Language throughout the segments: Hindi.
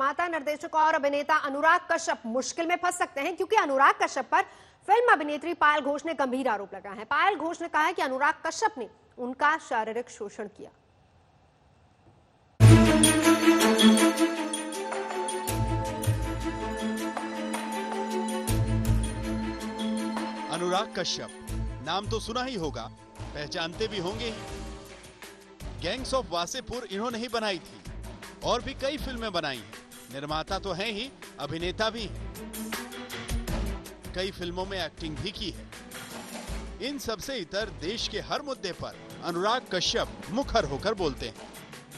निर्माता, निर्देशक और अभिनेता अनुराग कश्यप मुश्किल में फंस सकते हैं, क्योंकि अनुराग कश्यप पर फिल्म अभिनेत्री पायल घोष ने गंभीर आरोप लगाए हैं। पायल घोष ने कहा है कि अनुराग कश्यप ने उनका शारीरिक शोषण किया। अनुराग कश्यप नाम तो सुना ही होगा, पहचानते भी होंगे ही। गैंग्स ऑफ वासेपुर इन्होंने ही बनाई थी और भी कई फिल्में बनाई हैं। निर्माता तो हैं ही, अभिनेता भी हैं। कई फिल्मों में एक्टिंग भी की है। इन सबसे इतर देश के हर मुद्दे पर अनुराग कश्यप मुखर होकर बोलते हैं।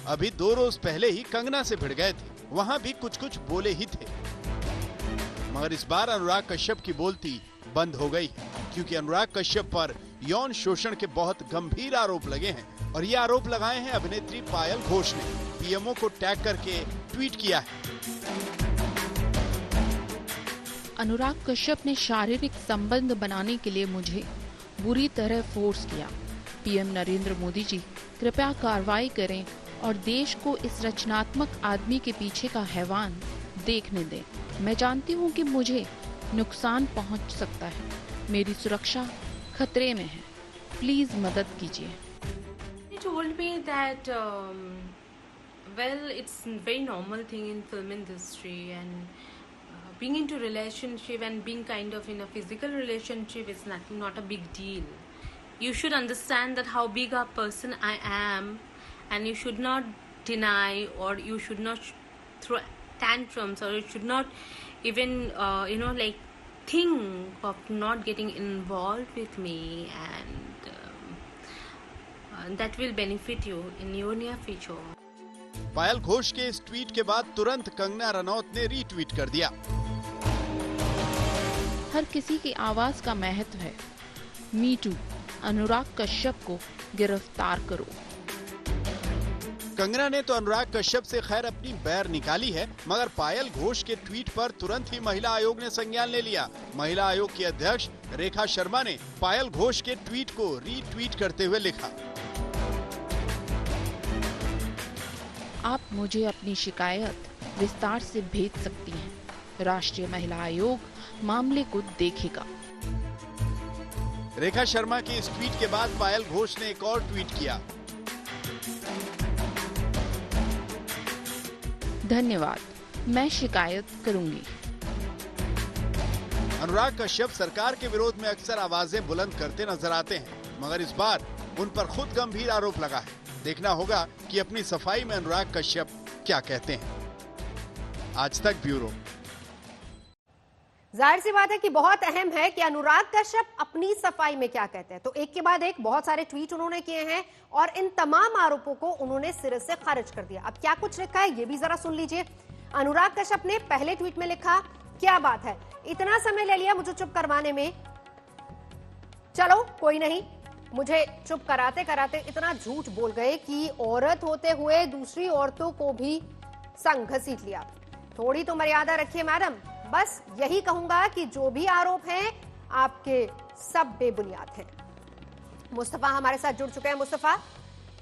अभी 2 रोज पहले ही कंगना से भिड़ गए थे, वहां भी कुछ कुछ बोले ही थे। मगर इस बार अनुराग कश्यप की बोलती बंद हो गई, क्योंकि अनुराग कश्यप पर यौन शोषण के बहुत गंभीर आरोप लगे हैं। और ये आरोप लगाए हैं अभिनेत्री पायल घोष ने। पीएमओ को टैग करके ट्वीट किया है। अनुराग कश्यप ने शारीरिक संबंध बनाने के लिए मुझे बुरी तरह फोर्स किया। पीएम नरेंद्र मोदी जी, कृपया कार्रवाई करें और देश को इस रचनात्मक आदमी के पीछे का हैवान देखने दें। मैं जानती हूं कि मुझे नुकसान पहुंच सकता है, मेरी सुरक्षा खतरे में है, प्लीज मदद कीजिए। He told me that well, it's a very normal thing in film industry, and being into relationship and being kind of in a physical relationship is not a big deal. You should understand that how big a person I am, and you should not deny, or you should not throw tantrums, or you should not even like think of not getting involved with me, and that will benefit you in your near future. पायल घोष के इस ट्वीट के बाद तुरंत कंगना रनौत ने रीट्वीट कर दिया। हर किसी की आवाज का महत्व है। मी टू, अनुराग कश्यप को गिरफ्तार करो। कंगना ने तो अनुराग कश्यप से खैर अपनी बैर निकाली है, मगर पायल घोष के ट्वीट पर तुरंत ही महिला आयोग ने संज्ञान ले लिया। महिला आयोग की अध्यक्ष रेखा शर्मा ने पायल घोष के ट्वीट को रीट्वीट करते हुए लिखा, आप मुझे अपनी शिकायत विस्तार से भेज सकती हैं। राष्ट्रीय महिला आयोग मामले को देखेगा। रेखा शर्मा के इस ट्वीट के बाद पायल घोष ने एक और ट्वीट किया, धन्यवाद, मैं शिकायत करूंगी। अनुराग कश्यप सरकार के विरोध में अक्सर आवाजें बुलंद करते नजर आते हैं, मगर इस बार उन पर खुद गंभीर आरोप लगा है। देखना होगा कि अपनी सफाई में अनुराग कश्यप क्या कहते हैं। आज तक ब्यूरो। जाहिर सी बात है कि बहुत अहम है कि अनुराग कश्यप अपनी सफाई में क्या कहते हैं। तो एक के बाद एक बहुत सारे ट्वीट उन्होंने किए हैं और इन तमाम आरोपों को उन्होंने सिरे से खारिज कर दिया। अब क्या कुछ लिखा है ये भी जरा सुन लीजिए। अनुराग कश्यप ने पहले ट्वीट में लिखा, क्या बात है, इतना समय ले लिया मुझे चुप करवाने में, चलो कोई नहीं, मुझे चुप कराते कराते इतना झूठ बोल गए कि औरत होते हुए दूसरी औरतों को भी संग घसीट लिया। थोड़ी तो मर्यादा रखिए मैडम। बस यही कहूंगा कि जो भी आरोप हैं आपके सब बेबुनियाद हैं। मुस्तफा हमारे साथ जुड़ चुके हैं। मुस्तफा,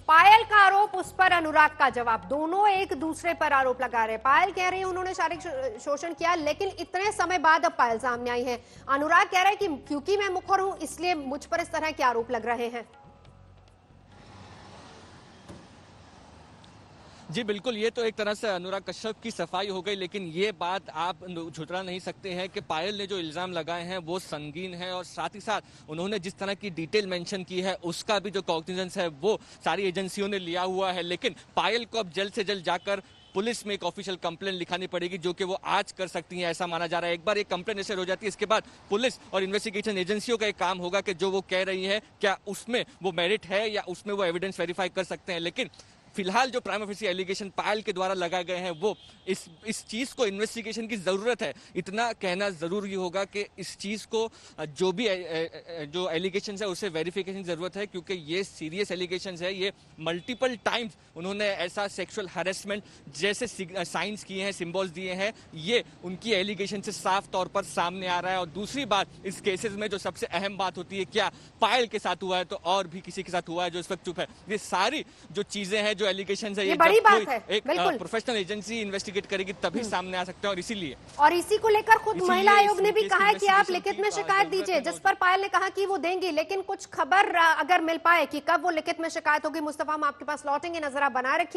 पायल का आरोप, उस पर अनुराग का जवाब, दोनों एक दूसरे पर आरोप लगा रहे हैं। पायल कह रही है उन्होंने शारीरिक शोषण किया, लेकिन इतने समय बाद अब पायल सामने आई है। अनुराग कह रहा है कि क्योंकि मैं मुखर हूं इसलिए मुझ पर इस तरह के आरोप लग रहे हैं। जी बिल्कुल, ये तो एक तरह से अनुराग कश्यप की सफाई हो गई, लेकिन ये बात आप झुठला नहीं सकते हैं कि पायल ने जो इल्जाम लगाए हैं वो संगीन है, और साथ ही साथ उन्होंने जिस तरह की डिटेल मेंशन की है उसका भी जो कॉग्निजेंस है वो सारी एजेंसियों ने लिया हुआ है। लेकिन पायल को अब जल्द से जल्द जाकर पुलिस में एक ऑफिशियल कंप्लेंट लिखानी पड़ेगी, जो कि वो आज कर सकती हैं, ऐसा माना जा रहा है। एक बार ये कंप्लेंट ऐसे हो जाती है, इसके बाद पुलिस और इन्वेस्टिगेशन एजेंसियों का एक काम होगा कि जो वो कह रही है क्या उसमें वो मेरिट है या उसमें वो एविडेंस वेरीफाई कर सकते हैं। लेकिन फिलहाल जो प्राइम ऑफिशियल एलिगेशन पायल के द्वारा लगाए गए हैं वो इस चीज को इन्वेस्टिगेशन की जरूरत है, इतना कहना जरूरी होगा कि इस चीज को जो भी जो एलिगेशन है उसे वेरिफिकेशन की जरूरत है, क्योंकि ये सीरियस एलिगेशन है। ये मल्टीपल टाइम्स उन्होंने ऐसा सेक्सुअल हैरेसमेंट जैसे साइंस किए हैं, सिंबल्स दिए हैं, ये उनकी एलिगेशन से साफ तौर पर सामने आ रहा है। और दूसरी बात, इस केसेस में जो सबसे अहम बात होती है, क्या पायल के साथ हुआ है तो और भी किसी के साथ हुआ है जो इस वक्त चुप है। ये सारी जो चीजें हैं जो एलिगेशन है ये बड़ी जब बात कोई है, एक बिल्कुल। प्रोफेशनल एजेंसी इन्वेस्टिगेट करेगी तभी सामने आ सकते हैं, और इसीलिए और इसी को लेकर खुद इसीलिए महिला आयोग इस ने भी केस कहा है कि आप investigation लिखित की में शिकायत जरूरत दीजिए, है जिस पर पायल ने कहा कि वो देंगी, लेकिन कुछ खबर अगर मिल पाए कि कब वो लिखित में शिकायत होगी, मुस्तफा हम आपके पास लौटेंगे, नजर आप बनाए रखिए।